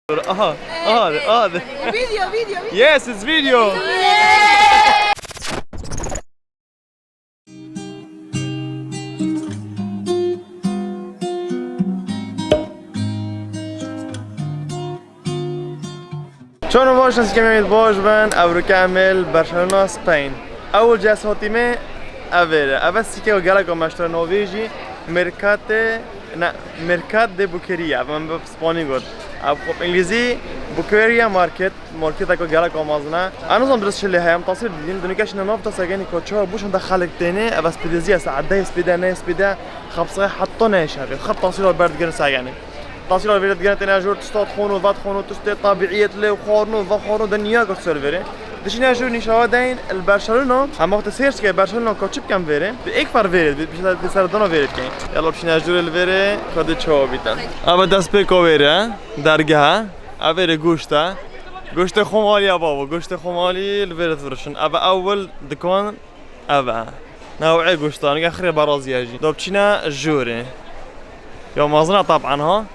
Video. Yes, it's video. شلون باش ناس كمية باش بن أو كامل برشلونة اسبين أول جلسة تيمة أفيرا أبس كيو جالكم مشتري نوفيجي ميركات دي بوكيريا من بسباني قلت أو إنجليزي بوكيريا ماركت أكو جالكم مازنا أنا نظام درس اللي هي متصل دين دنيكاش نوفتا سجاني كوتشار بوش ندخلك تاني أبس بديزيا ساعدة سبيدا خبصة حطنا شهر خط تصير البرد جن سجاني تصير الفيديو جن تاني أجور تستاد خونو فات خونو تستاد طبيعية له وخورنو وخورنو دنيا قص سيرفري دشينا أجور نشوا دين البرشلونة هم وقت سيرش كي برشلونة كوتشب كم فيري بإكبر فيري بيصير دنا فيري كين يلا بشينا أجور الفيري كده شو بيتن أبى دست بيكو فيري درجها أفيري گوشت خمالی بابا گوشت خمالی الفيري فرشن أبى أول دكان أبى نوعي گوشتان آخری برازی اجی دوبچینا جوری یا مازنا طبعا ها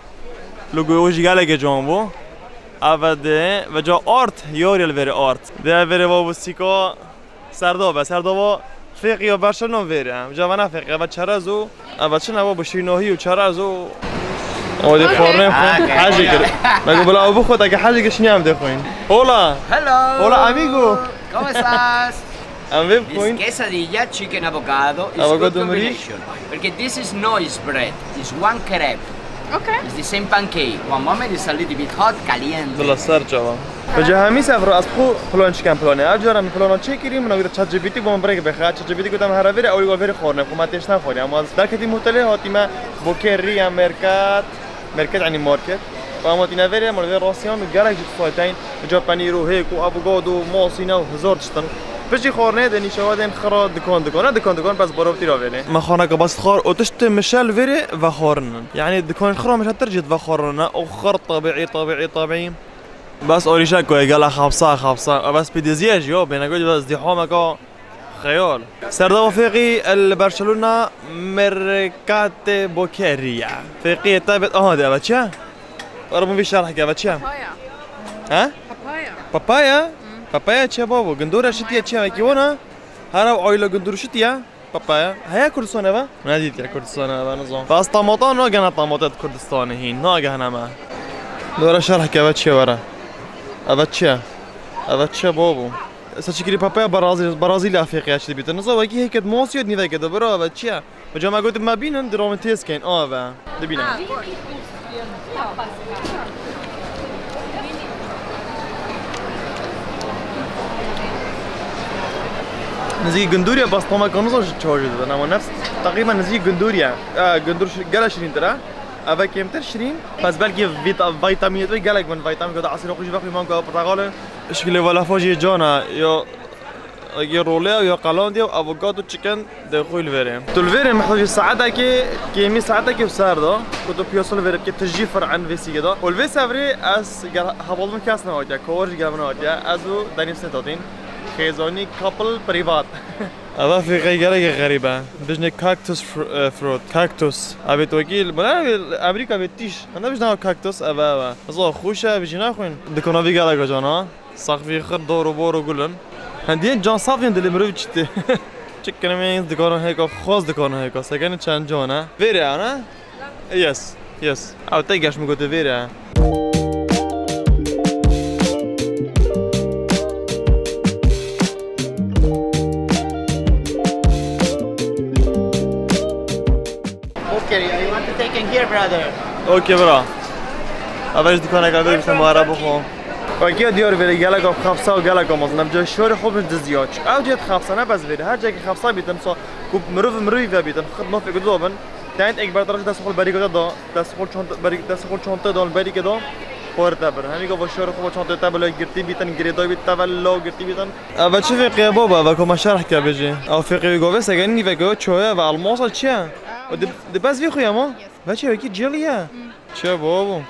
لوگو وجی گله جامبو أبده و جا آرت یوری الفيري آرت ده الفيري بابا سیکا سردابه فقی و برشلونه ویره جا ونا فقی و چرزو و چنا بابا شیناهی و چرزو اودی خورنه حاجه کرد مگه بلا ابو خود اگه حاجه کش نیم دخوین هولا hola amigo ¿Cómo estás? ام This quesadilla, chicken avocado, is good combination. Because this is noise bread. It's one crepe. Okay. It's the same pancake. One moment is a little bit hot, caliente. بلا سر جوا فجاه سفر اصبحوا بلان كان بلان اجر من بلان تشيكري من غير تشات جي بي تي بوم بريك بخات تشات جي بي تي قدام هرافير او يقول فيري خورنه وما تشنا خوري اما ذاك دي متله هاتيما بوكيريا ميركات يعني ماركت فما تينا فيري مال فيري راسيون جالك جت فايتين جا بانيرو هيك وافوكادو موسينا وهزار تشتن بجي خورنه دني شوادين خرا دكان بس بروبتي رافيلي ما خانك بس خار وتشت مشال فيري وخورن يعني دكان خرا مش هترجت وخورنا او خر طبيعي بس اوريشا كوي قال خبصه بس بديزياج يو بين اقول بس ازدحامك خيال سرداب وفيقي البرشلونه ميركات بوكيريا فيقي تابت ده باتشا ربما في شرح كده باتشا ها بابايا تشا بابا قندوره شتيا تشا كيونا هرا اويلا قندور شتيا بابايا هيا كردستان با ناديت يا كردستان با نظام بس طماطم نو جنا طماطات كردستان هين نو جنا ما دور شرح كده باتشا ورا أبتشا بابو سأشكري بابايا برازيلي أفريقيا أشتري بيت النصا وكي هيك موسيو دني ذاك دبرة أبتشا وجماعة قلت ما بينن درامتيس كين با دبينا نزي قندوريا بس طما كنوصل شوجد أنا ما نفس تقريبا نزي قندوريا قندور قال 20 ترى أبا كمتر 20 بس بلكي فيتامين توي قالك من فيتامين كذا عصير وخش باقي مانكو برتقاله شكله ولا فوجي جانا يا روليه يا قلاندي افوكادو تشيكن دخول فيري تولفيري محتاج ساعتها كي مي ساعتها كي بسارده كنت بيوصل فيري كي تجيفر عن فيسي كذا والفيس افري اس هبول من كاس نوجا كورج قبل نوجا ازو داني سنتين خيزوني كابل بريفات هذا في غير غريبة بجني كاكتوس فروت كاكتوس أبي توكيل بنا أمريكا بتيش أنا بجنا كاكتوس أبا أصلا خوشة بجنا خوين دكونا في قالك جانا صاحبي خد دور وبور وقولن هندين جان صافين دل مروج تي تشكنا مين دكونا هيك خاص دكونا هيك سكان كان جانا فيري أنا يس أو تيجاش مقول فيري You want to take in here, brother? اوكي برا اولش دکانه قبل بشم معرب بخو اوكي دیار ولی گلک آب خفصه و گلک آماز نبجای شور خوب دزیاج او جت خفصه نه بس ولی هر جایی که خفصه بیتن سو کوب مروی و بیتن خد ناف گذابن تاینت یک برترش دست خول بری کدا دست خول چانته دال بری کدا خورد بر همین گفت شور خوب چانته تبل گرتی بیتن گریدای بیت تولو گرتی بیتن اول چه فقیه بابا و کم شرح که بجی او فقیه گوه سگنی و گوه چویا و الماس چیه و دباز وی خویا ما بچه وکی جلیه چه بابا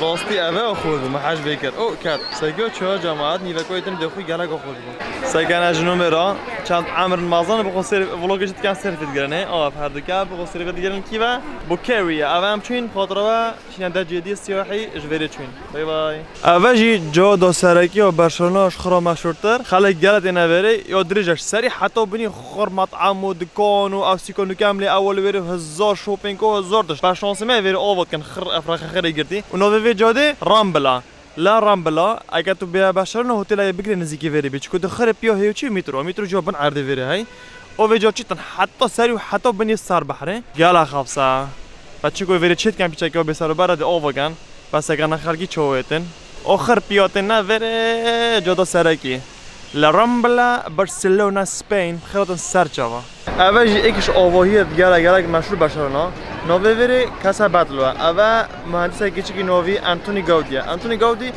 راستی اوه خود ما حاج بکر او کات سگو چه جماعت نیو کویتن دخوی گلا خود سگن اجنو مرا چند عمر مازن بخو سر ولوگ جت کان سر فدگرنه او هر دکا بخو سر فدگرن کیوا بوکریا اوام چین خاطروا شین د جدی سیاحی اجبری چین بای بای اوجی جو دو سرکی و برشلونه خرا مشهورتر خلک گلت نوری یا درجش سری حتی بنی خور مطعم و دکان و افسیکونو کامل اول وری هزار شوپینگ و هزار داشت با شانس ما وری آورد کن خر افراخ خری گرتی و نووی جاده رامبلا لا رامبلا اگه تو بیا برشلونه هتل بگیری نزدیکی وری بیچ کد خر پیا هیچی مترو جو بن عرض وری های او وی جا چیتن حتی سری و حتی بنی سر بحره گلا خفصا بچه کوی وری چیت کم پیچه که بسر برد آوگن بس اگه نخرگی چویتن آخر پیاتن نه وری جدا سرکی لا رامبلا برشلونه اسپین خیلی سر چوا اولی یکیش آواهی دیگر مشهور برشلونه نووی کاسا باتلو اول مهندس کیچکی نووی آنتونی گاودی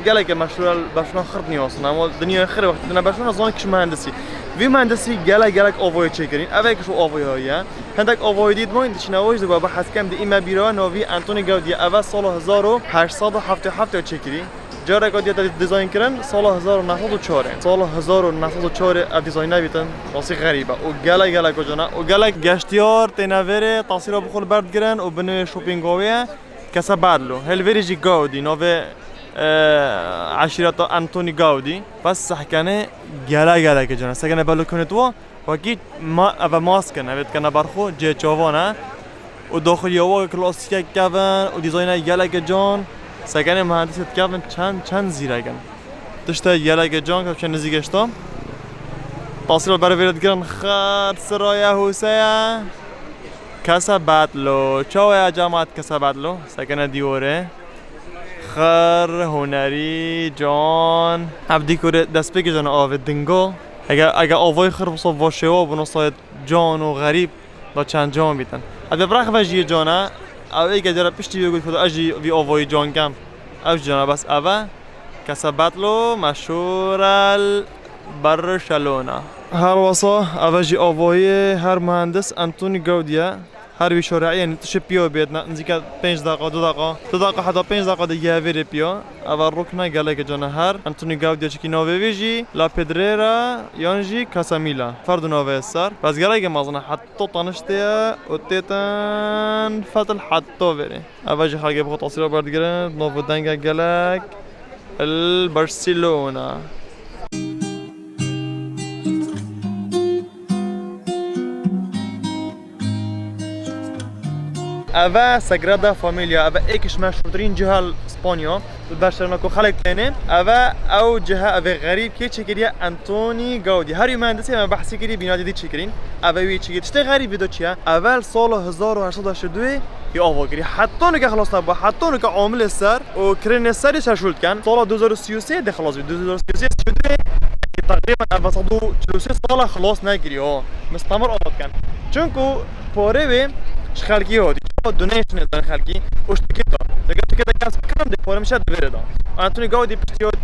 گله که مشهور برشلونه خرد نیاز اما دنیا خیلی وقتی نه برشلونه زان کش مهندسی وی مهندسی گله آواهی چیکرین اول کش آواهی هایی هندک آواهی دید ما این دشنوایش دو با حس کم دی ایما بیرا نووی آنتونی گاودی اول سال 1877 چیکری جاره که دیزاین کردن سال 1904 سال 1904 دیزاین نبیتن راسی غریبه و گله کجانا و گله گشتیار تنوره تاثیر بخور برد گرن و بنو شوپینگویه کسا بدلو هلوریجی گاودی نوه عشیرت آنتونی گاودی پس سحکنه گله کجانا سحکنه بالو کنه تو وکی ما اول ماسک نبید کنه برخو جه چوانه و داخلی هوا کلاسیک کردن و دیزاین گله کجان سگن مهندسیت کردن چند زیرگن داشته یلگ جان که چند نزیگشتم تاثیر برای ویرد گرن خرد سرای حوسه کسا بدلو چاوه جامعت کسا بدلو سگن دیوره خر هنری جان عبدی کوره دست بگی جان آوه دنگو اگه آوه خر بصاب واشه و بنصاید جان و غریب با چند جان بیتن اگه برخ وجیه جانه او ایگه جرا پشتی بگوید خدا اجی وی آوای جان کم اوش جانا بس اوه کسا بطلو مشهور برشلونه هر واسه اوجی آوای هر مهندس آنتونی گاودیه هر وی شرعی یعنی تشه پیو بید نزدیک 5 دقیقه 2 دقیقه حتی 5 دقیقه دیگه ویری پیو اول رکنه گله که جانا هر آنتونی گاودیه چکی نوه ویجی لا پدریرا یانجی کاسامیلا فرد نوه سر بس گله که مازنه حتی تانشته و تیتن فتل حتی ویری اوجی خلقه بخواد تصویر برد گرن نوه دنگه گلک البرسلونه اوه ساگرادا فامیلیا اوه ایکش مشهورترین جهه اسپانیا برشلونه کو خلق تنه اوه او جهه اوه غریب که چیکریه آنتونی گاودی هر مهندسی ما بحثی کردی بنا دیدی چیکرین اوه وی چیکید چه غریبی دو چیه اول سال 1882 یا آواگری حتی نگه خلاص نبود حتی نگه عامل سر و کرن سری شلت کن سال 2033 ده خلاص 2033 شده تقریبا اول 143 سال خلاص نگیری ها مستمر آمد کن چون کو پاره به خلقی هادی دونیشن دان خلقی اشتکیتا دیگه تکیتا کاس بکنم دی پاره میشه دوره دا آنتونی گاودی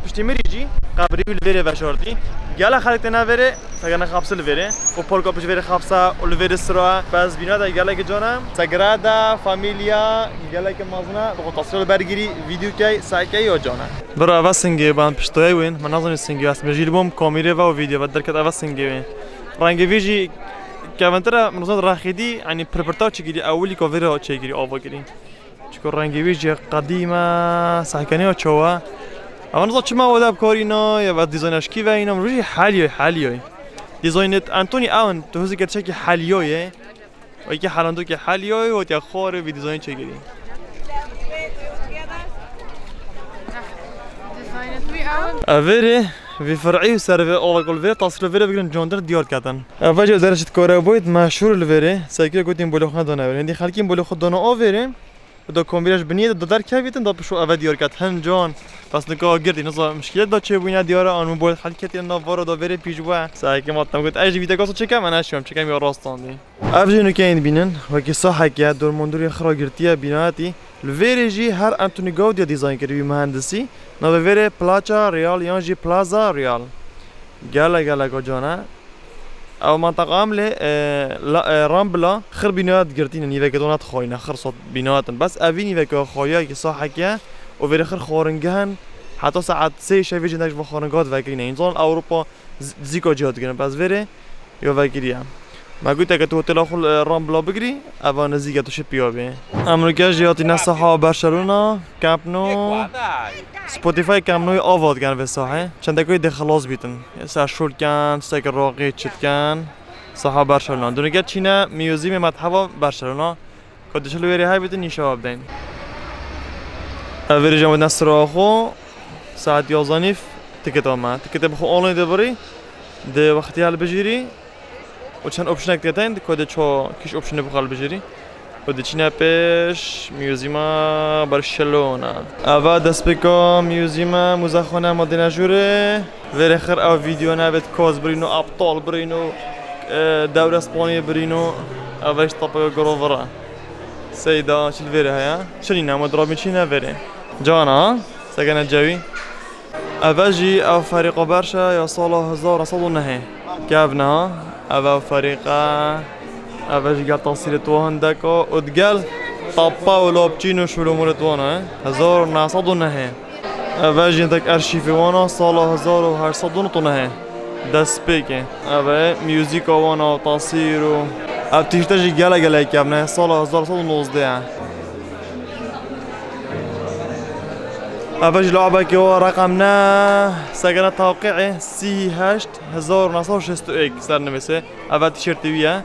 پشتی میریجی قبری الوره و شورتی گله خلق تنوره سگن خابسل وره و پولکا پش وره خابسا الوره سرا بس بینا دا گله که جانم ساگرادا فامیلیا گله که مازنا بخو تصویر برگیری ویدیو کی سایکی یا جانا برا اول سنگی بان پشتوی وین من نظر سنگی است مجید بوم کامیره و ویدیو و درکت اول سنگی وین رنگ ویجی كافنترا من نظر راخدي يعني بريبرتاو تشيكري اولي كوفيرا تشيكري اوفاكري تشكر رانجي ويجي قديمه ساكنه تشوا اما نظر چما ودا بكورينا يا بعد ديزاينش كي وينا روجي حاليو ديزاينت انتوني اون تو هزي كتشكي حاليو ويكي حالاندو كي حاليو وتي خور في ديزاين تشيكري افيري في فرعي سر اول كل فيري تصرف فيري بقولن جوندر ديار كاتن افاجئ درجه كوراويد مشهور الفيري سايكل قلتين بولو خدنا عندي خالكين بولو خدنا اوفيري دو كومبيلاش بنيه دو دار كافيتن دو بشو افا ديار كات هن جون بس نكو گردي نزا مشكله دو چه بوينا ديار ان بول خالكيت نوارو دو فيري بيجوا سايكل ماتم قلت اجي فيديو كاسو چكم انا شوم چكم يا راستان دي افجينو كاين بينن وكي صح كي دور موندوري خرا گرتيا بيناتي الفيري جي هر انتوني گاوديا ديزاين كري مهندسي نو فيري بلاچا ريال يانجي بلازا ريال گالا جانا او منطقه عامله رامبلا خر بنات گرتين نيفه كدونات خوينا خر صوت بنات بس افي نيفه كو خويا كي صح كي وفي الاخر خورنجان حتى ساعات سي شايف جناش بخورنجات فاكرين انزون اوروبا زيكو جهات كنا بس فيري يو فاكريا ما قلت لك تو تلاخل رامبلا بجري ابا نزيكا تو شبيو بي امريكا جياتي ناس صحاب برشلونه كامب نو سبوتيفاي كامب نو اوفود كان في الساحه عشان تكوي دي خلاص بيتن سا شول كان سايك الراقي تشت كان صحاب برشلونه دونيكا تشينا ميوزيم متحف برشلونه كنت شلو يري هاي بيتن يشوف دين افري جامد نسراخو ساعه يوزانيف تكتب ما تكتب خو اونلاين دبري ده وقتی حال بجیری و چند اوپشن کردن کد چه کیش اوپشن بخال بجیری و دیچینه پیش میوزیما برشلونه اول دست بکن میوزیما مزخونه مدینه جوره ولی خیر او ویدیو نبود کاز برینو ابطال برینو دور اسپانیا برینو اولش طبق گروورا سیدا چیل ویره هیا چلی نمود رابی چی نویره جانا سگن جوی أفاجي أو فريق برشا يوصلوا 1900 كابنا أو فريقا أفاجي قال تصير توهن داكو وتقال طابا ولو بتشينو شو الأمور تونا 1900 أفاجي عندك أرشيفي وانا صالة 1900 ده سبيكي أبا ميوزيكا وانا وتصيرو أبتيجي قالا كابنا صالة 1900 أفاج لعبة كوا رقمنا سجن توقيعي سي هاشت 1906 صار نمسه أفا تيشيرت ويا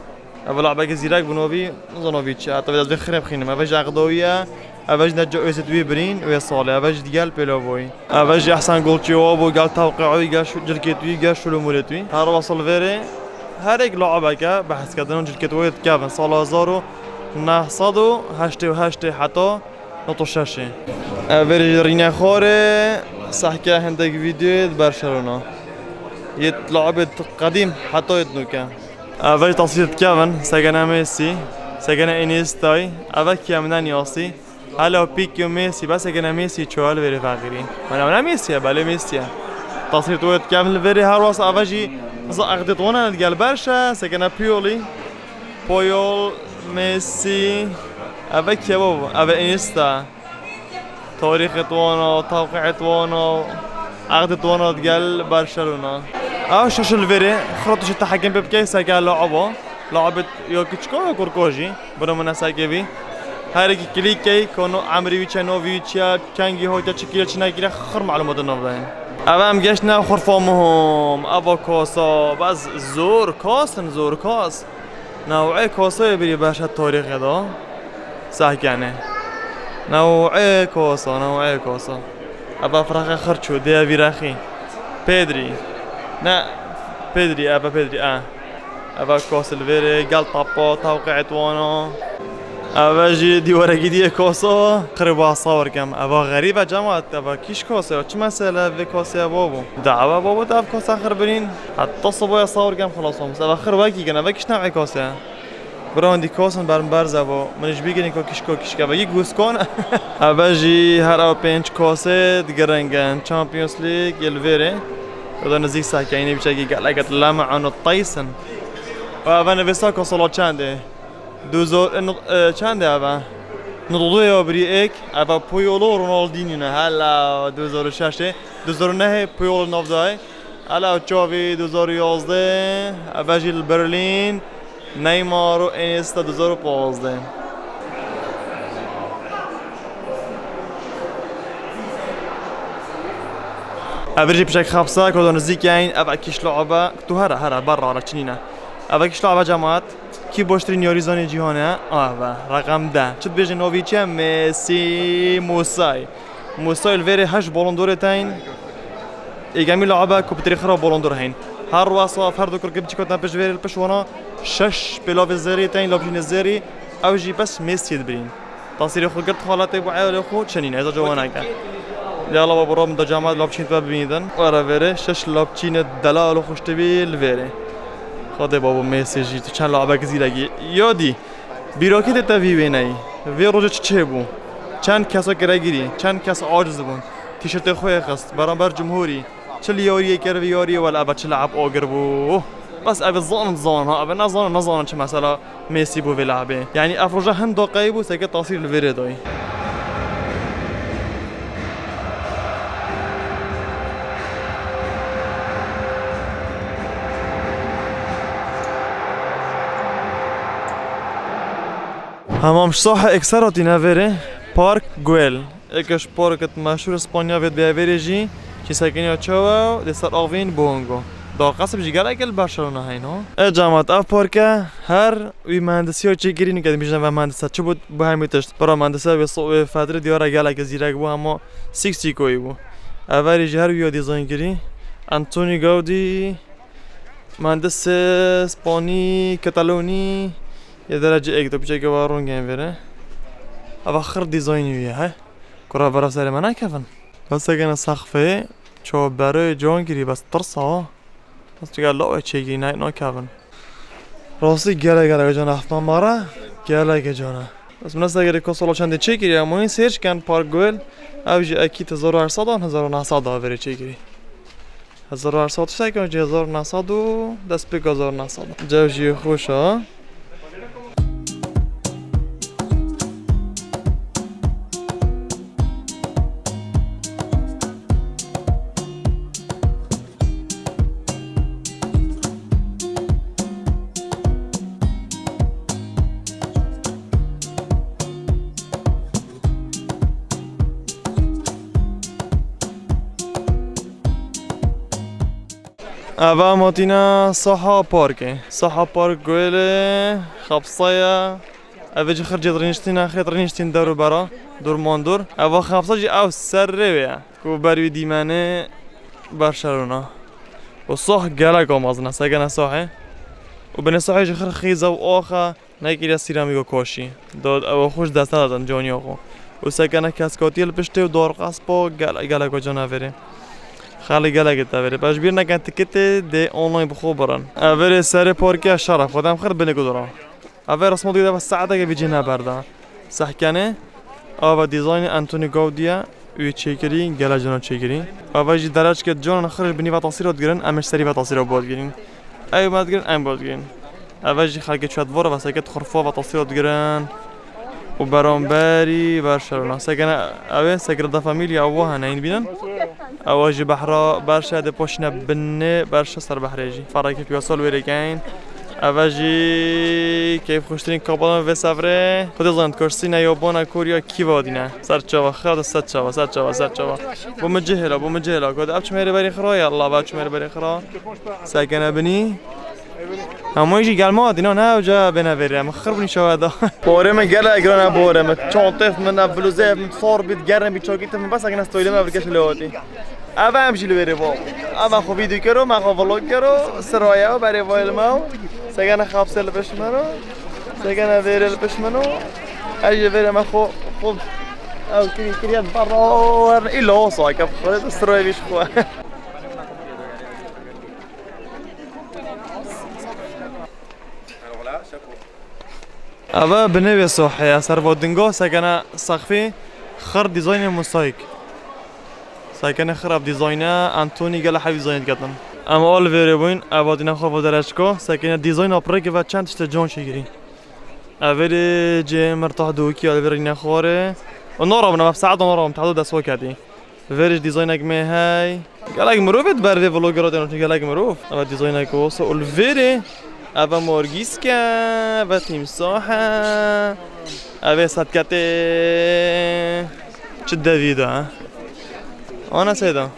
أفا لعبة كزيراك بنوبي نظنوبيتش أتبع ذي خرب خينم أفاج عقدوية أفاج نجوا يسد وي برين ويا صالة أفاج ديال بيلوبوي أفاج أحسن جول تشوابو قال توقيعي قال شو جلكتوي قال شو لمولتوي هذا وصل فيري هريك لعبة كا بحث كذا جلكتوي كافن صالة زارو نحصدو هاشتي حتى نطشاشي أفرج رينا خوري صحكا هندك فيديو برشلونة يتلعب قديم حتى يتنوكا أفرج تصوير كافن سجنا ميسي سجنا إنيستاي أفرج كامنا نياسي هلا بيكيو ميسي بس سجنا ميسي شوال فيري فاقري أنا ميسي بالي ميسي تصوير تويت كامل فيري هارواس أفرجي زأخذت وانا نتقال برشا سجنا بويول ميسي أفرج يا بابا أفرج إنيستا تاريخ وانا توقيع وانا عقد وانا تقال برشلونة شاش الفيري خرطش التحكم ببكيسة قال لعبة يوكيتشكو وكوركوجي برو من ساكيبي هاريكي كليكي كونو عمريويتشا نوفيتشا كانجي هويتا تشكيل تشناكي خر معلومات النظرين أمام جيشنا خرفومهم أبا كوسا بس زور كاس نوعي كوسا يبري باشا التاريخ هذا صح يعني نوعي كوسا أبا فراخي خرشو دي فراخي بيدري أبا كوس الفيري قال طابو توقعت وانا أبا جي دي ورقي دي كوسا قريبا صور كم أبا غريبة جماعة أبا كيش كوسا وش مسألة في كوسا يا بابو دعوة بابو تعرف كوسا آخر برين حتى صبوا يصور كم خلاص هم أبا خير باقي كان أبا كيش نوعي كوسا براندي كوسن برزا بو منش بيجي كوكيش كابا جوز كون اباجي هراو بينش كوسه دغرنغان تشامبيونز ليج يلفيري هذا نزيك ساكا يعني بيجي قالك لما عن الطيسن وانا بيساكو صلو چنده دوزور چنده ابا نضوي وبريك ابا بويولو رونالدينيو هلا 2006 2009 بويولو نوفداي هلا تشوفي 2011 اباجي البرلين نيمار وإنيستا 2015 أفرجي بشكل خمسة كودون زيكين أبا كيش لعبة تو هرا برا على تشنينا أبا كيش لعبة جماعات كي بوشترين يوريزوني جيهانا رقم ده شد بيجي نوفيتشا ميسي موساي الفيري هش بولندوري تاين إيجامي لعبة كوبتري خرا بولندور هين هر واسا فردو كركب تشيكوتنا بيش فيري البشوانا شش بلاف الزيري تاين لابجين الزيري او جي بس ميسي دبرين تصير خو قلت خالاتي وعيال خو تشنين اذا جواناك يلا بابا روم دا جامعة لابجين تبينيدن ورا فيري شش لابجين الدلال خوش تبي الفيري خاطر بابا ميسي جي تو چند لعبه زیرگی یادی بیراکی دتا وی بینایی وی روز چه بو چند کسا گیری چند کس عاجز بون تیشرت خوی خست برانبر جمهوری چه لیاری کردی یاری ولی ابد چه لعب آگر بو بس ابد زان ها ابد نزان چه مثلا ميسي بو في لعبه يعني افرجا هم دقيقه بو سكت تصير الفيري داي همامش صح اکثراتی نوره پارک گویل اکش پارکت مشهور اسپانیا وید بیاوریجی چی سکنی چاو دستر آوین بونگو دا قصب جیگر اکل برشلونه هینو جامعت اف پارکه هر وی مهندسی ها چه گیری نکردیم بیشتر و مهندسه چه بود به همین تشت برای مهندسه و فتره دیاره گله که زیرک بود اما سیکسی کوی بود اولی هر وی دیزاین گیری انتونی گاودی مهندس اسپانی کاتالونی یه درجه یک دو پیچه که وارون گیم بره آخر دیزاینی ویه ها کرا برا سر من نکفن بس اگه سقفه چو برای جان گیری بس ترسا بس دیگه لوه چه گیری نه کفن راستی گله جان افتان ماره گله جانه بس من اگر کسولو چنده چه گیری اما این سرچ کن پارک گویل اوجی اکی 1800 و 1900 آوری چه گیری 1800 شده که 1900 و دست پیک 1900 جوجی خوش ها أبا ماتينا صحة بارك صحة بارك قويلة خبصايا أبا خرج رينشتين خيط رينشتين دور برا دور ماندور أبا خبصا جي أو سرّويا كو بريو ديمانه برشلونة وصح قالك ومازنا ساقنا صحة وبني صحة جي خر خيزة وآخا نايكي سيراميكو كوشي داد أبا خوش دستا دادن جاني آخو وساقنا كاسكاتي البشته ودار قصبا قالك وجانافره خالی گله تابره باش بیر نکن تکت ده آنلاین بخو برن اولی سر پارکی شرف خودم خرد بینی کدورا اولی رسم دیده بس ساعته که بیچی نبرده سحکنه آوا دیزاین انتونی گاودیا وی چیکری گله جانا چیکری آوا جی درج که جانا خرج بینی و تصویرات گرن امش سری و تصویرات بود گرین ای بعد گرن ام بود گرین اولی جی خالق چواد و ساکت خرفا و تصویرات گرن و برانبری برشلونه ساکنه اولی ساکرده فامیلیا اوها نین بینن اواجي بحرا برشا دي بوشنا بني برشا سر بحريجي فرق كيف يوصل ويريكين اواجي كيف خوشترين كابانا في سفره خود زند كورسينا يابانا كوريا كي وادينا سر چوا خد سر چوا بومجهلا كود ابچ ميري بري خرا يلا باچ ميري بري خرا ساكنه بني اما يجي قال دینا نه وجا بنویرم خربنی شواده باره من گله اگرانه باره من چانطف من بلوزه من صار بيت گرم بیچاکیت من بس اگه نستویلم ابرکش لواتی اما همشی لبری با اما خو ویدیو کرو من خو ولاگ کرو سرایا برای وایل ماو سگن خابسل بش منو سگن ویرل بش منو اجي ویرم خو او كريات برا الا وصا كيف خرج سرايا بيش خو أبا بنوي صحيح سر بودنگو سكنا سقفي خر ديزاين موسايك سكنا خراب ديزاين انتوني قال حبي ديزاين قطن اما اول فيريبوين ابا دينا خراب درجكو سكنا ديزاين ابريك و چند تا جون شيغري اول جي مرتاح دوكي على فيرينا خوره ونورا بنا بساعد ونورا متعدد اسوا كدي فيرج ديزاينك مي هاي قالك مروفت برده فلوجرات انو قالك مروف اما ديزاينك وصو الفيري أبا مورجيسكا و تیمساحه أبا صدقته چه دویده آنا سیدا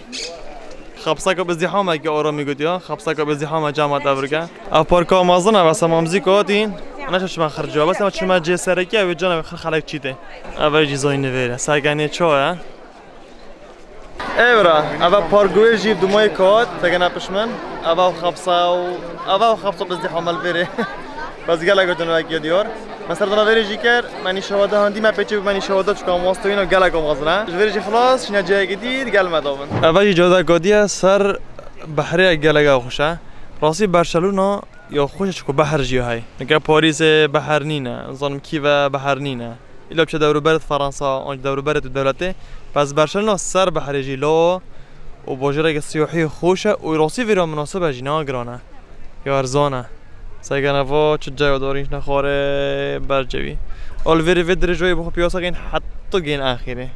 خبصه که بزدیحامه که آرامی گودی ها خبصه که بزدیحامه جامعه افرکه اف پارکا مازنه و مامزی کاتین انا چه من خرجا بس ما چه ما جه سرکی و جان خلق چیته اول دیزاین ویره ساگانی چوه ایورا اول پارگوی جیب دومای کات تگنا پشمن اول خبصه بزدیحامه الویره بس گله گفتن وکی دیار مثلا دنا ویرجی کر منی شواده هندی ما پیچه منی شواده چکام واستوین و گله کام غزنه ویرجی خلاص شنا جای جدید گل مداون اولی جودا گادیه سر بحری گله خوشه راستی برشلونه یا خوشش کو بحر جی های نگه پاریس بحر نینه ظالم کیو بحر نینه ایلا بچه دورو برد فرانسه آنج دورو برد دولته پس برشلونه سر بحر جی لا و باجره سیاحی خوشه و راستی ویرا مناسبه جنا گرانه یا ارزانه ساگن وا چه جای دارینش نخوره برجوی آلوری ویدر جای بخو پیاسا گین حتی گین آخره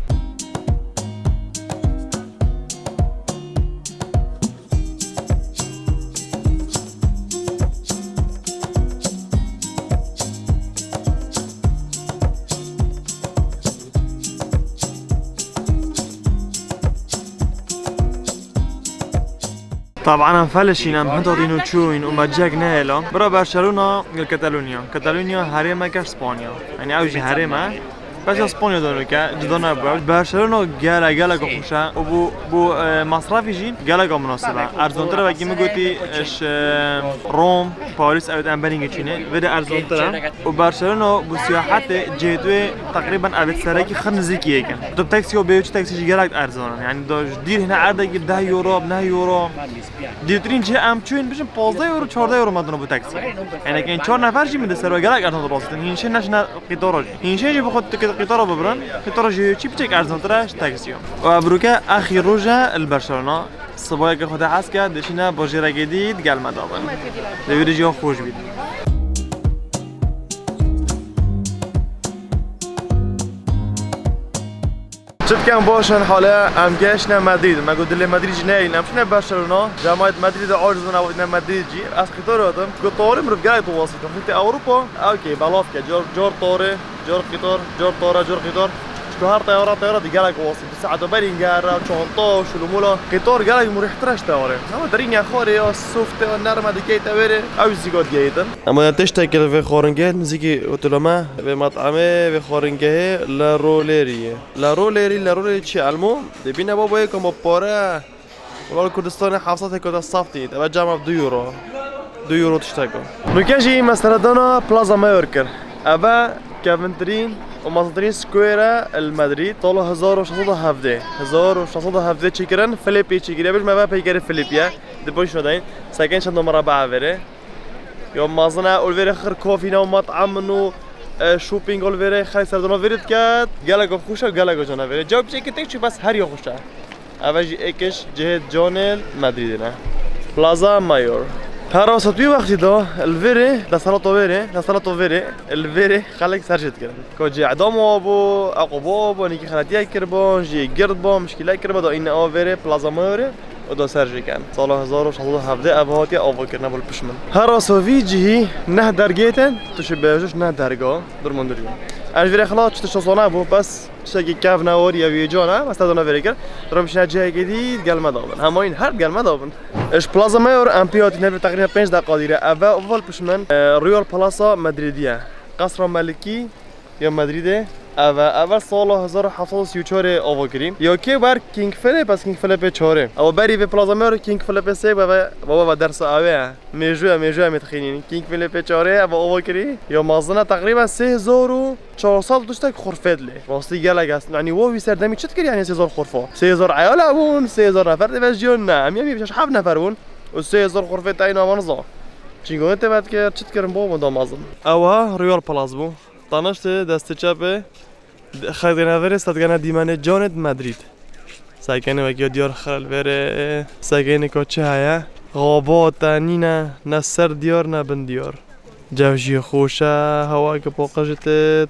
طبعا فلشين ام هندوتينو تشوين وما جاك نايلو برا برشلونة الكتالونيا كتالونيا هريمة كاسبانيا يعني اوجي هريمة بس اسبانيا دونك جدنا برشلونة جالا خوشا وبو مصرفي جين جالا مناسبة ارزونترا وكي مقولتي اش روم باريس او امبانينج تشيني بدا ارزونترا وبرشلونة بسياحات جيتوي تقريبا ابد سراكي خنزيكي كان دو تاكسي وبيوتش تاكسي جالا ارزون يعني دو دير هنا عاده 10 يورو 9 يورو ديترين جي ام تشوين بجن 15 يورو 14 يورو مدنو بتاكسي يعني كاين 4 نفر جي من السروا جالا ارزون روست هينشي ناشنا قطار هينشي جي باخد قطار ببرن قطار جي تشيك ارزون تراش تاكسي وابروكا اخر روجا البرشلونه الصبايا كخد عسكر دشينا بوجيرا جديد قال ما دابا الفيديو خوش بيد شفت كان بوشن حالا ام جاشنا مدريد ما قلت لي مدريد جناي نمشينا برشلونه جامعه مدريد عاجزنا ودنا مدريد جي اس قطاراتهم قطار مرفقاي تواسط في اوروبا اوكي بالافكا جور طوري جور قطار جور قطار شكوهار طيارات دي قالك واصل بالساعة بالي نقارا شونطو شلومولا قطار قالك مريح تراش تاوري اما درين يا خوري السوفت والنرمة دي كي تاوري او زيقود جيدا اما تشتكل في خورنجات نزيكي اوتلوما في مطعمي في خورنجاه لا روليري تشي المهم دي بينا بابا يكم بورا والله الكردستان حافظتها كده الصفتي تبع جامعة ب2 يورو تشتكل نكاجي مثلا دونا بلازا مايوركر ابا كافنترين ومصدرين سكويرا المدريد طوله 1617 تشيكرن فيليبي تشيكريا باش ما بيكر فيليبيا دبوش ودين ساكن شنو مربع فيري يوم مازنا اولفيري خر كوفينا ومطعم انه شوبينج اولفيري خاي سردنا فيريت كات قالك خوشا قالك جونا فيري جاوب شي كتك بس هر خوشا افاجي اكش جهه جونيل مدريدنا بلازا مايور هارو صوتي وقتي دو الفيري دا صلاطو فيري الفيري خليك سرجت كده كوجي عدمو ابو عقبو نيكي خلاتيا كربون جي قردبو مشكله كربو دو ان او فيري بلازا موري ودو سرجي كان صالح 1617 ابهاتي او كنا بالبشمن هارو سوفيجي نهدر جيتن تشبهوش نهدرغو درموندرجو الفيري خلاص تشتصونا ابو بس شكي كافنا وريا فيجونا بس تدونا فيريكر رمشنا جاي جديد قال ما ضابن همين هرب قال ما ضابن اش بلازا مايور امبيوت نبي تقريبا 5 دقائق ديره افا اول بشمن ريال بلاسا مدريديه قصر ملكي يا مدريد اول سال 1734 اوفرگریم یا که بر کینگ فلیپ از کینگ فلیپ 4 او بری به پلازا مایر کینگ فلیپ 3 بابا درس اوه میجوه متخینین کینگ فلیپ 4 او اوفرگری یا مازنا تقریبا 3400 دوشتک خرفت لی راستی گلگ است یعنی وی سردمی چت کردی یعنی 3000 خرفا 3000 عیال ابون 3000 نفر دیوژن نه هم میشه 7 نفر بون و 3000 خرفت اینا منظا چیگونه تبعت که چت کردم بابا دامازم اوه ریال پلاس بو طنشت دست چپه خیلی نوری استادگان دیمانه جانت مدرید ساکنه وکی دیار خال بره ساکنه کوچه هیا غابات نینا نه سر دیار نه بند دیار جوجی خوشه هوا که پاقشتت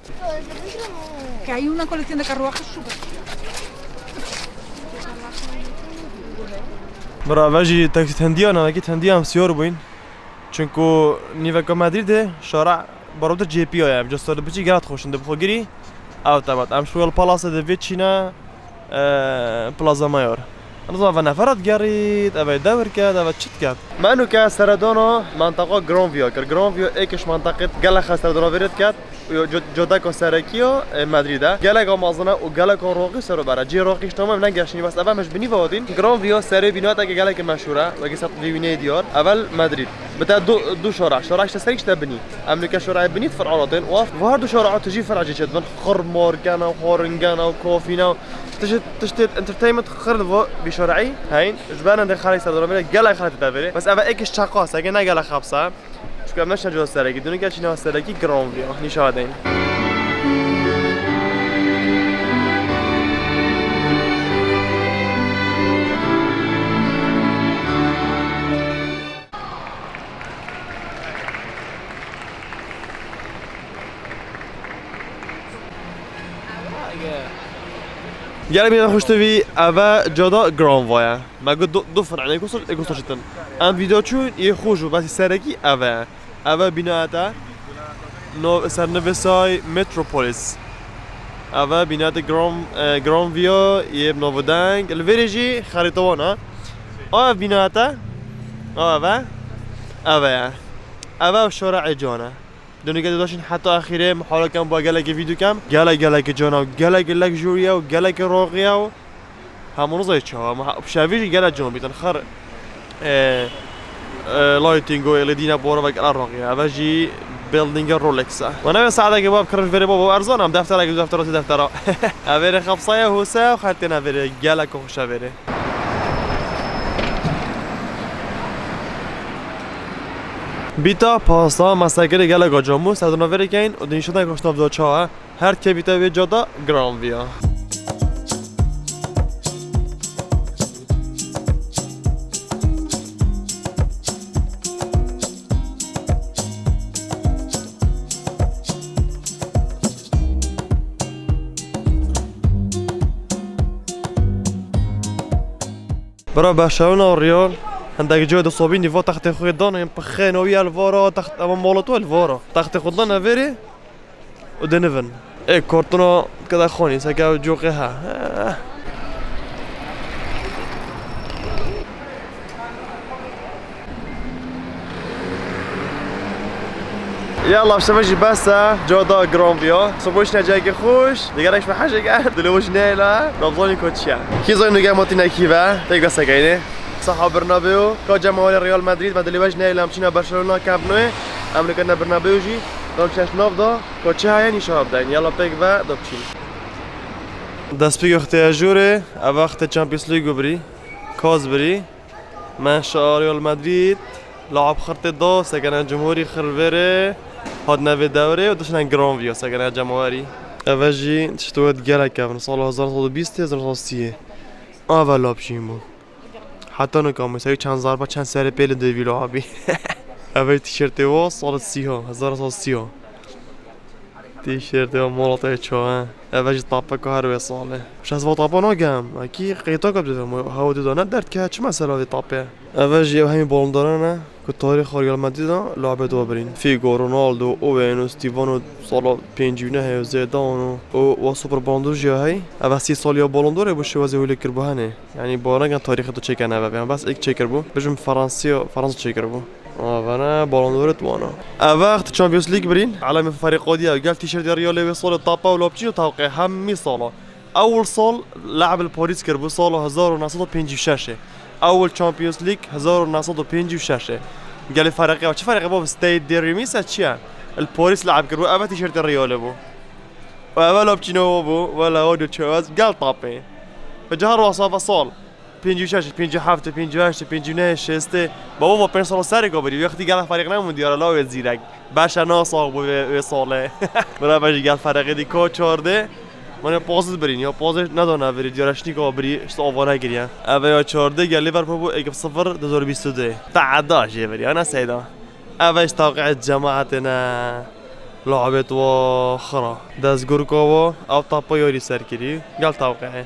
Que hay una colección de carruajes súper. برا وجی تاکسی تندیان اگه تندیان سیار بین چونکو نیوکا مدریده شارع برابر جی پی آیا جستار بچی گرد خوشنده بخوگیری او تمام ام شو البلاص دویتشینا بلازا مايور نظام نفرات جريد ابي دور كاد ابي تشت كاد ما انه كسردونو منطقه جرانفيو ايكش منطقه قال سردونو فيريت كاد جوداكو سراكيو مدريدا قال مازنا وقال روقي سرو برا جي روقيش تمام نقاشني بس اول مش بني فوتين جرانفيو سري بيناتا قال مشهوره وقصه فيني ديار اول مدريد بتاع دو شارع تسريش تبني امريكا شارع بنيت فرعاتين وهردو شارع تجي فرع جديد من خرموركانا وخورنجانا وكوفينا تشتت انترتينمنت خرد بشرعي هين جبانا دخل سردونو قال خلت تبري بس اول ايكش شقا ساكنا قال خبصه شو كم نشنا جوا سراكي دوني قال شنو سراكي جرانفيو نشادين قال بينا خوش تبي أبا جدا جرانفايا ما قد دو فرع يكسر شتن ام فيديو شو يخوجوا بس سرقي أبا بناتا نو سرنفساي متروبوليس أبا بناتا جرانفيو يب نوفودانج الفيريجي خريطوانا بناتا أبا شارع جانا دوني قد داشين حتى أخيرا محاولة كم با جالك فيديو كم جالك جانا وجالك لكجوريا وجالك راقية همون زي شو شافيش جالك جانا بيتن خر لايتينغو اللي دينا بورا وك الراقية أبا جي بيلدينغ رولكس وانا بساعدك باب كرر فيري بابا ارزان ام دفترك دفتر افيري خبصايا هوسا وخلتنا فيري جالك وخشا فيري بیتا پاستا مساگری گله گاجامو سردنا وری کین و دنیشتن کشتاف دو چاه هر که بیتا به جادا گرام بیا برا برشلونة والريال عندك جودة صوبين دي فو تحت خدانا ينبخين ويا الفارا تحت أمام مولتو الفارا تحت خدانا فيري ودنفن إيه كورتنا كذا خوني سكاو جوقها يلا بشوفش بس جودا جرامبيا صبوش نجاك خوش دیگرش به حاجه قاعد دلوش نیلا نبضوني کوچیا کی زاین نگه ماتینا کیوا تیگا سگاینه صاحب برنابيو كوجا مال ريال مدريد بعد اللي واجنا الى مشينا برشلونه كامب نو امريكا برنابيو جي دونك نافدا كوتشا يعني شاب داين يلا بيك با دوبشين داس بيغ اختياجوري وقت تشامبيونز ليغ بري كوزبري ما شاء ريال مدريد لعب خرط دو سكن جمهوري خرفيري هاد نوي دوري ودشنا جران فيو سكن جمهوري افاجي تشتوت جالا كافن صالو 1920 1930 اوالا بشيمو حتی نکام سعی چند زار با چند سر پیل دویلو آبی اول تیشرت و سال 30 تیشرت و مولات چوان اول طاپا که هر وی ساله مش از طاپا نگم اکی قیتا کب دیدم هوا دیدن درد که چه مسئله طاپه اول جیو همین بالون دارن که تاریخ رئال مادرید لعبه دو برین فیگو رونالدو اوین استیوانو سال 50 زیدان و سوپر بالون جاهی اول 30 سال یا بالون داره باشه واسه ولی کربهانه یعنی بارنگان تاریخ تو چک کنه و بس یک چکر بو بجم فرانسه چکر بو وانا بالون دور توانا وقت چامپیونز لیگ برین علم فريقوديا قال تيشيرت ريال وصل طابا ولوبتشي توقع همي صاله اول صال لعب الباريس كربو صاله 1956 اول چامپیونز لیگ 1956 قال فرقه چه فرقه بو استاد دي ريميس چيا الباريس لعب كربو اول تيشيرت ريال بو واول لوبتشينو بو ولا اودو تشواز قال طابي فجهر وصاف صال 56 57 58 59 60 بابا با پنج سال سری گابری وقتی گل فرق نموندی آره لاو زیرک باشه ناساق بو به ساله برای باشه گل فرقی دی کو 14 من پاس برین یا پاسش ندانه بری دیارشنی گابری است آوانه گریه اول یا 14 گل لیورپول بو 1-0 2022 تعداش بری انا سیدا اولش توقع جماعتنا لعبت و خرا دزگورکو او طاپا یاری سرکری گل توقعه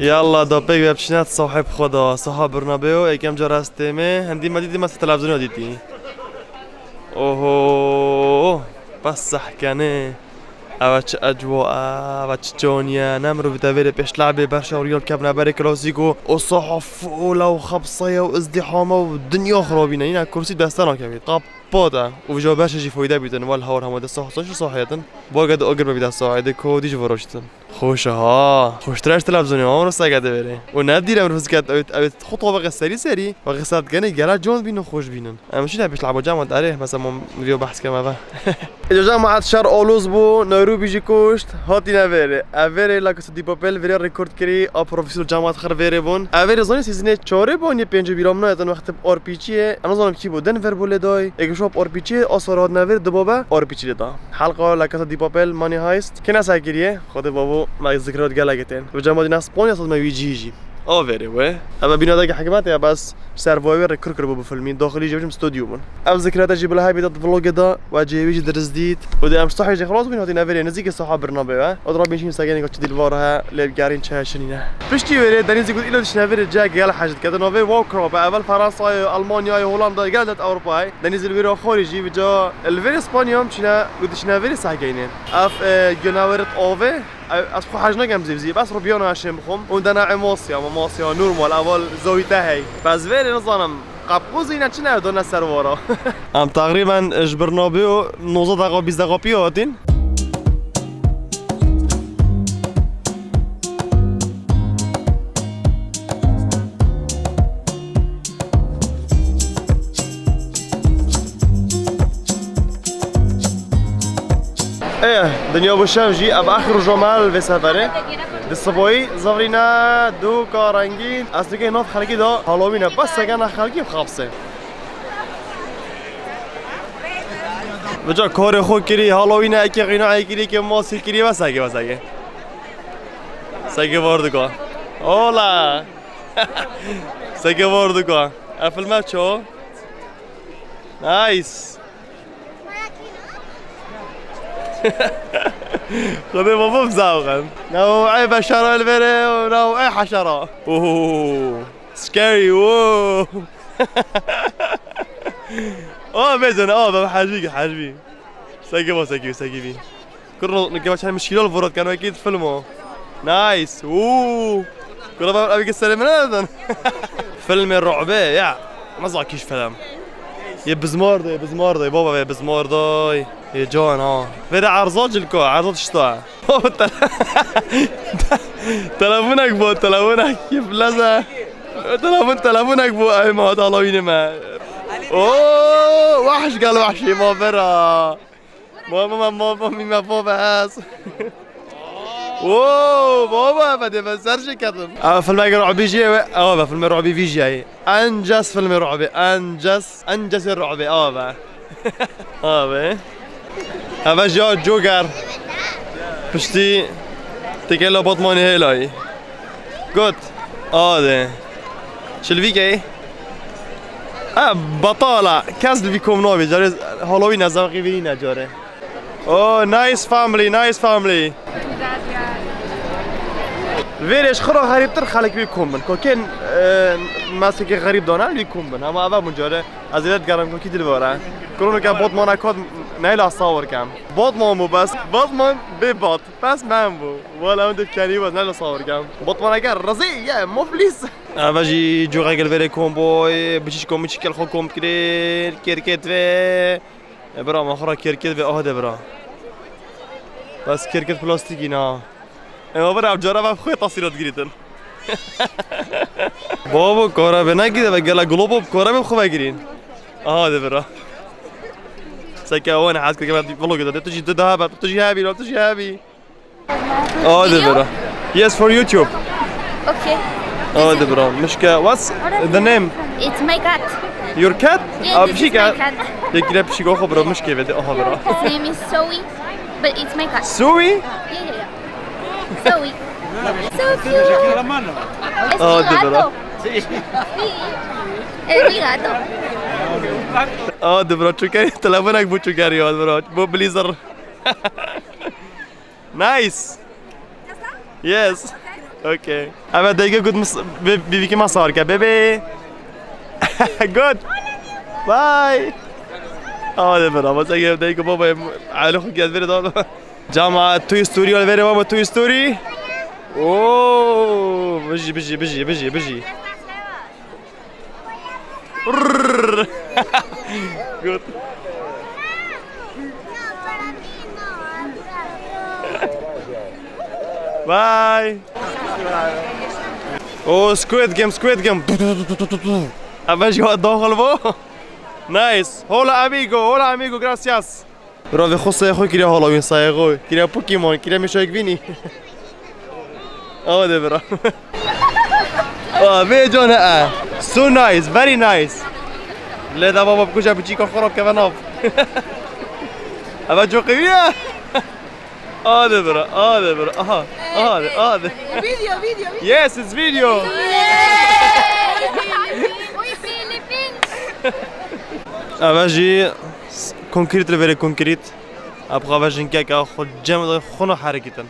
يلا دوبيك بابشنات صاحب خدا صاحب برنابيو يكم جراستمه هندي ما ديدي ما تلفزيون ديتي اوه بس حكانه اوچ اجواء اوچ جونيا نمرو بتابير بيش لعبه برشا وريال كابنا باري كلاسيكو وصحف ولو خبصيه وازدحامه والدنيا خرابينه هنا كرسي دستانا كبير قباطه وجا برشا جي فايده بيتن والهور هم صح شو صحيتن باقد اقرب بيد الصاعده كوديش فروشتن خوشها خوشترش تلفزيوني عمره ساقده بره و ندير امروز كات اوت خطوه بقى سري وقصات كان جرا جون بينو خوش بينن مش نبيش لعبوا جامعه عليه مثلا فيديو بحث كما با جامعه شهر اولوز بو نيروبي جي كوشت هاتي نفره افري لاكس دي بابل فيري ريكورد كري ا بروفيسور جامعه خر فيري بون افري زوني سيزن 4 بون 5 بيرام نه وقت ار بي جي انا زونم كي بو دنفر بول داي اگه شوب اوربيتشي اصراد نافير دبابه اوربيتشي دا حلقه لاكاسا دي بابيل ماني هايست كنا ساكريه خد بابو ما ذكريات قالقتين بجمع دينا اسبانيا صد ما يجي آوری و اما بینا داغ حکمت یا بس سروایور کرکر بابو فیلمین داخلی جبریم استودیومون اب ذکرات جیب لها بیداد فلوگ دا و جیبیج درس دید و ده امش صحیح خلاص بین هاتی نوری نزدیک صحاب برنامه و اضرب بینشیم سگانی که دیل وارها لیبگارین چه شنینه پشتی وری دنیزی گفت ایلودش نوری جا گل حاجت کده نوری واکراب اول فرانسه آلمانیا هولندا گلت اروپا دنیزی الوری خارجی و جا الوری اسپانیا هم چنه گفتش نوری سگینه اف جناورت آوه از خو حاجه نگم زیبزی بس رو بیان هاشم بخوم اون دنا ماسیا نورمال اول زویته هی بس ولی نظام قبوز اینا چه نه دونه سروارا ام تقریبا جبرنابه و 19 دقیقه 20 دقیقه پیاتین ايه دنيا بوشامجي اب اخر جمال في سفره الصبوي زورينا دو كارانجين اصل كي نوف خلقي دا هالوين بس كان خلقي بخابسه بجا كور خو كري هالوين اكي غينا كري كي موسي كري بس ساكي وردكو اولا ساكي وردكو افل ماتشو نايس خذي بابا مزاوغا نوعي بشرة الفيري ونوعي حشرة اوه سكاري اوه اوه بيزن اوه حاجبي ساقي كنا نقبش هاي مشكلة الفرود كانوا اكيد فيلمو نايس اوه كنا بابا ابيك السلام من هذا فيلم الرعبة يا ما زاكيش فيلم يا بزمارداي بابا يا بزمارداي يا جون فيدا عرضات الكو عرضات شتاء تلفونك بو تلفونك كيف لازم تلفونك بو اي ما هذا الله ما اوه وحش قال وحشي ما برا ما بابا بس اوه بابا بدي بسرش كتم فيلم رعب بيجي فيلم رعب بيجي انجز فيلم رعب انجز الرعب با هذا جا جوجر پشتی تکلا باتمانی هلایی گوت ده شلوی که بطاله کس لوی کم ناوی جاره هالوین از زمقی وی نجاره نایس فاملی ویرش خرا غریب تر خلق بی کم بن که ماسه که غریب دانه بی کم بن اما اول منجاره از ایلت گرم که دل واره كلنا كان باتمان اكاد نايل اصور كام باتمان مو بس باتمان بباط بس مامبو ولا عندك كاني بس نايل اصور كام باتمان اكاد رزي يا مفلس باجي جو راجل فيري كومبوي بيجي كوم مشكل خوكم كرير كيركيت في برا ما خرا كيركيت في اهدى برا بس كيركيت بلاستيكي نا اما برا بجرب خوي تصويرات جريتن بابا كورا بنا كده بقى جلوبو كورا بخو جرين ده برا سايكا وانا حاسك كمان والله كده تجي تذهب تجي هابي لو تجي هابي ده برا yes for YouTube okay ده برا مشكا what's the name it's my cat your cat بشيكا يكرا بشيكا خبرا مشكا بدي برا his name is Zoe but it's my cat Zoe Zoe so cute ده برا es mi gato ده برا تشوكاري تلفونك بو تشوكاري برا بو بليزر نايس يس اوكي اما دقيقة قد بيبيكي ما صار بيبي جود باي ده برا بس دقيقة بابا على خوك يا فيري جامعة توي ستوري ولا فيري ماما توي ستوري اوه بيجي Good. Bye. Squid Game. Abajo داخل بو. Nice. Hola amigo, gracias. برافو خص يا اخوي كده هالوين صايغوي كده بوكيمون كده مش هيكفيني ده برا فيجونا so nice very nice لا ده بابا بكوجا بتجيك خراب كمان ناف أبا جو قوية هذا برا هذا برا هذا فيديو فيديو يس اتس فيديو أباجي كونكريت ريفيري كونكريت أبغى باجي نكاك خد جامد خونو حركة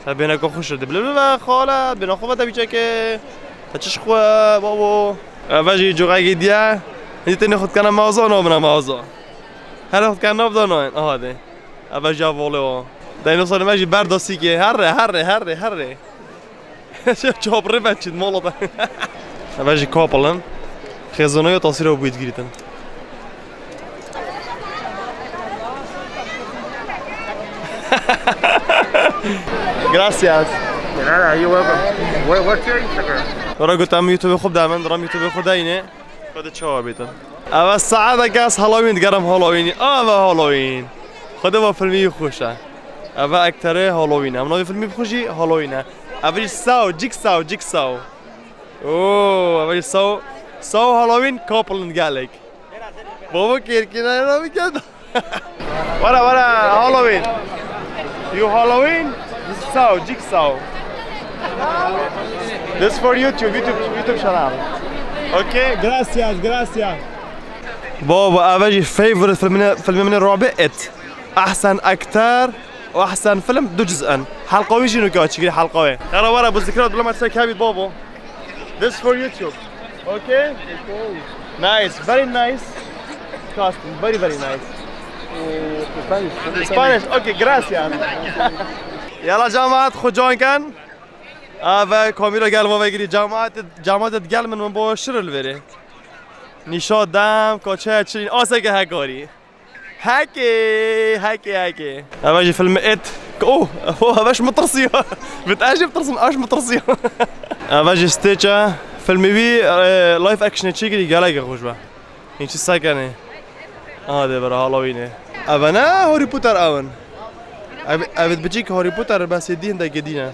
بينا كو خوش بلا خاله بينا خوبه تبي که تچش خو بابا باجي جوغا دیا انت ناخذ كان موضوع نومنا موضوع هل خد كان نبدا ناين هذا ابا جا فولو داينو صار ماجي برداسي كي هر شوف جوب ربات مولطه باجي كوبلن خزانه تصوير بويت گريتن Gracias. De nada, you're welcome. What's your Instagram? ورا قلت عم يوتيوب خب دائما درام يوتيوب خد داينه خد تشاور بيتن اما السعاده قاس هالوين قرم هالوين هالوين خدوا فيلمي خوشه اما اكثر هالوين اما فيلمي بخوشي هالوين ابي ساو جيك ساو اوه ابي ساو هالوين كوبل قالك بابا كيركنا انا بكده ورا هالوين يو هالوين ساو جيك ساو This for YouTube channel. Okay, gracias. بابا أباجي favorite فيلم من الرعب إت أحسن أكتر وأحسن فيلم دو جزءا حلقة ويجي نقاط شكل حلقة وين ترى ورا بالذكريات بلا ما تسوي كابيت بابا This for YouTube. Okay. Nice, very nice costume, very nice. Spanish. Okay, gracias. يلا جماعة خو جوين كان آبا کامیرا گل ما بگیری جماعت گل من با شرل بری نیشاد دم کاچه چین آسه که هکاری هکی آبا جی فیلم ات اوه آباش مطرسیه بتعجب ترسم آش مطرسیه آبا جی ستیچه فیلمی بی لایف اکشن چی گری گله خوش با این چی سکنه ده برای هالوینه آبا نه هاری پوتر اون ابد بجيك هاري بوتر بس يدين دا جدينا